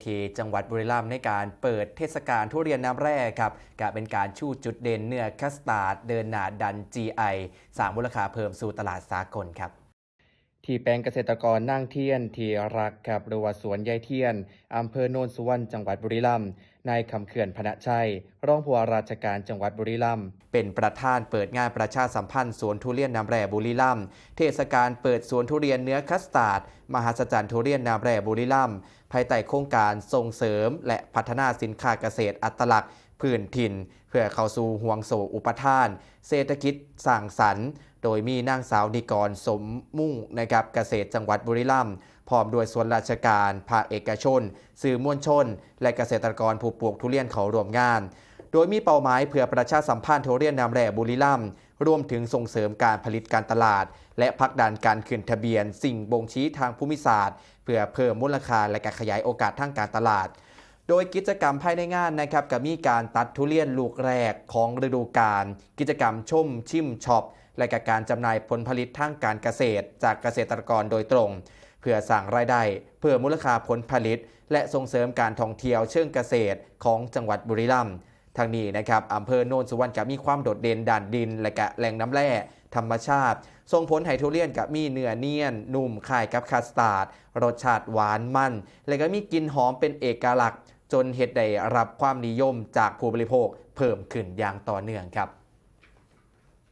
ที่จังหวัดบุรีรัมย์ในการเปิดเทศกาลทุเรียนน้ำแร่ครับก็เป็นการชูจุดเด่นเนื้อคัสตาร์ดเดินหน้าดัน GI สร้างมูลค่าเพิ่มสู่ตลาดสากลครับที่แปลงเกษตรกรนั่งเทียนที่รักครับหรือว่าสวนยายเทียนอำเภอโนนสุวรรณจังหวัดบุรีรัมย์นายคำเขื่อนพนะชัยรองผู้ว่าราชการจังหวัดบุรีรัมย์เป็นประธานเปิดงานประชาสัมพันธ์สวนทุเรียนน้ำแร่บุรีรัมย์เทศกาลเปิดสวนทุเรียนเนื้อคัสตาร์ดมหัศจรรย์ทุเรียนน้ำแร่บุรีรัมย์ภายใต้โครงการส่งเสริมและพัฒนาสินค้าเกษตรอัตลักษณ์พื้นถิ่นเพื่อเข้าสู่ห่วงโซ่อุปทานเศรษฐกิจสร้างสรรค์โดยมีนางสาวนิกรสมมุ่งนะครับเกษตรจังหวัดบุรีรัมย์พร้อมด้วยส่วนราชการภาคเอกชนสื่อมวลชนและเกษตรกรผู้ปลูกทุเรียนเขาร่วมงานโดยมีเป้าหมายเพื่อประชาสัมพันธ์ทุเรียนน้ำแร่บุรีรัมย์รวมถึงส่งเสริมการผลิตการตลาดและผลักดันการขึ้นทะเบียนสิ่งบ่งชี้ทางภูมิศาสตร์เพื่อเพิ่มมูลค่าและการขยายโอกาสทางการตลาดโดยกิจกรรมภายในงานนะครับก็มีการตัดทุเรียนลูกแรกของฤดูกาลกิจกรรมชมชิมช็อปและการจำหน่ายผลผลิตทางการเกษตรจากเกษตรกรโดยตรงเพื่อสร้างรายได้เพิ่มมูลค่าผลผลิตและส่งเสริมการท่องเที่ยวเชิงเกษตรของจังหวัดบุรีรัมย์ทางนี้นะครับอำเภอโนนสุวรรณก็มีความโดดเด่นด้านดินและแหล่งน้ำแร่ธรรมชาติส่งผลให้ทุเรียนกับมีเนื้อเนียนนุ่มคล้ายกับคัสตาร์ดรสชาติหวานมันและก็มีกลิ่นหอมเป็นเอกลักษณ์จนเฮ็ดได้รับความนิยมจากผู้บริโภคเพิ่มขึ้นอย่างต่อเนื่องครับ